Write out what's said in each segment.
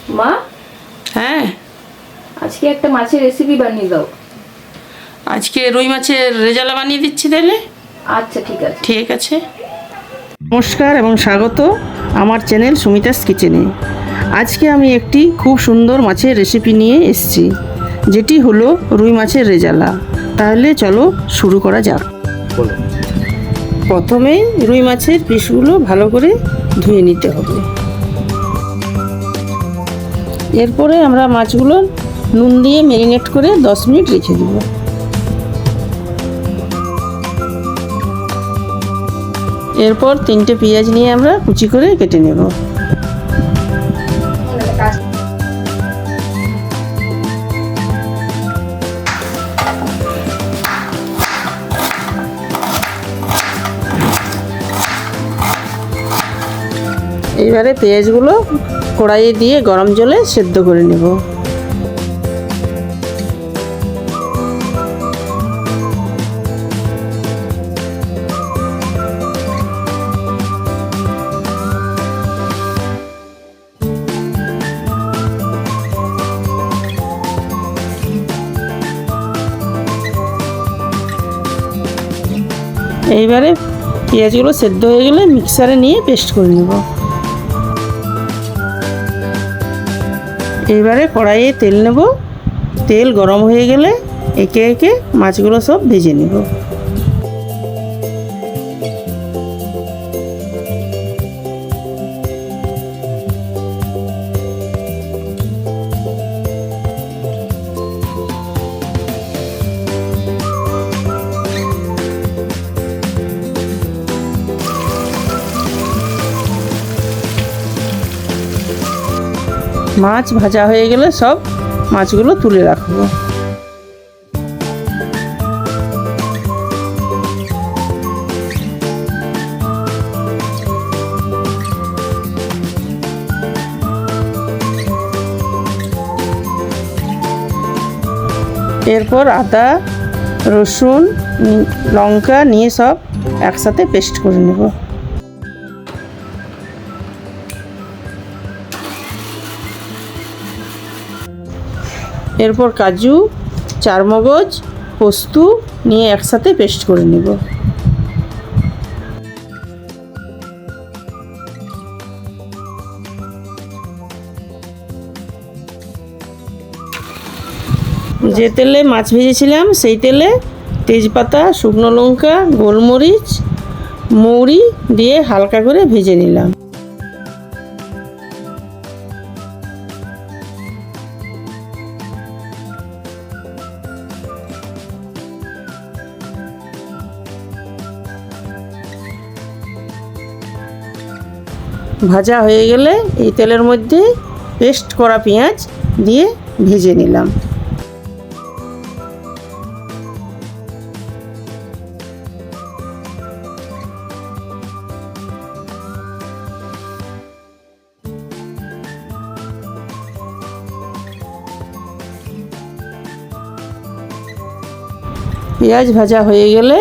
মা, হ্যাঁ, আজকে একটা মাছের রেসিপি বানিয়ে দাও। আজকে রুই মাছের রেজালা বানিয়ে দিচ্ছি তাহলে। আচ্ছা, ঠিক আছে। ঠিক আছে। নমস্কার এবং স্বাগত আমার চ্যানেল সুমিতাস কিচেনে। আজকে আমি একটি খুব সুন্দর মাছের রেসিপি নিয়ে এসেছি, যেটি হলো রুই মাছের রেজালা। তাহলে চলো শুরু করা যাক। প্রথমেই রুই মাছের পিসগুলো ভালো করে ধুয়ে নিতে হবে। এরপরে আমরা মাছগুলো নুন দিয়ে ম্যারিনেট করে 10 মিনিট রেখে দেব। এরপর 3টে পেঁয়াজ নিয়ে আমরা কুচি করে কেটে নেব। এবারে পেঁয়াজগুলো কড়াইয়ে দিয়ে গরম জলে সেদ্ধ করে নেব। এইবারে পেঁয়াজগুলো সেদ্ধ হয়ে গেলে মিক্সারে নিয়ে পেস্ট করে নেব। এবারে কড়াইয়ে তেল নেব। তেল গরম হয়ে গেলে একে একে মাছগুলো সব ভেজে নেব। মাছ ভাজা হয়ে গেলে সব মাছগুলো তুলে রাখবো। এরপর আদা, রসুন, লঙ্কা নিয়ে সব একসাথে পেস্ট করে নেব। এরপর কাজু, চারমগজ, পোস্ত নিয়ে একসাথে পেস্ট করে নেব। যে তেলে মাছ ভেজেছিলাম সেই তেলে তেজপাতা, শুকনো লঙ্কা, গোলমরিচ, মৌরি দিয়ে হালকা করে ভেজে নিলাম। ভাজা হয়ে গেলে এই তেলের মধ্যে পেস্ট করা পেঁয়াজ দিয়ে ভেজে নিলাম। পেঁয়াজ ভাজা হয়ে গেলে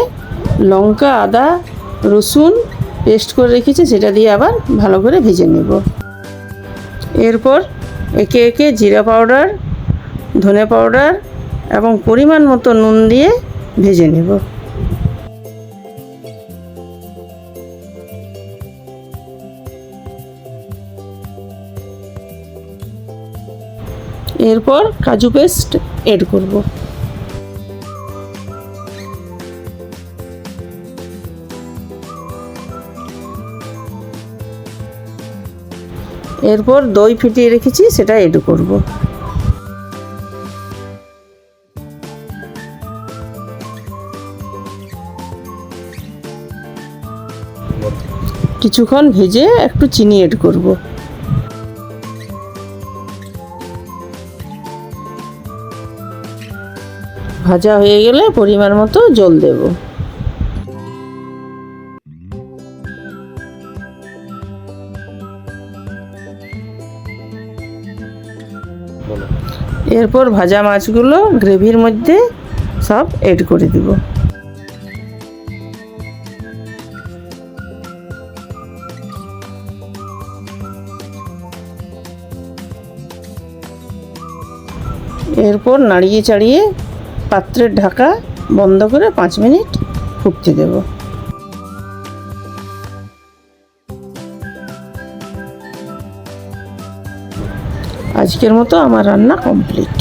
লঙ্কা, আদা, রসুন পেস্ট করে রেখেছি সেটা দিয়ে আবার ভালো করে ভেজে নেব। এরপর একে একে জিরা পাউডার, ধনে পাউডার এবং পরিমাণ মতো নুন দিয়ে ভেজে নেব। এরপর কাজু পেস্ট এড করব। এরপর দই ফেটিয়ে রেখেছি সেটা এড করব। কিছুক্ষণ ভেজে একটু চিনি এড করব। ভাজা হয়ে গেলে পরিমাণ মতো জল দেব। এরপর ভাজা মাছগুলো গ্রেভির মধ্যে সব এড করে দেব। এরপর নাড়িয়ে চাড়িয়ে পাত্রের ঢাকা বন্ধ করে 5 মিনিট ফুটতে দেব। আজকের মতো আমার রান্না কমপ্লিট।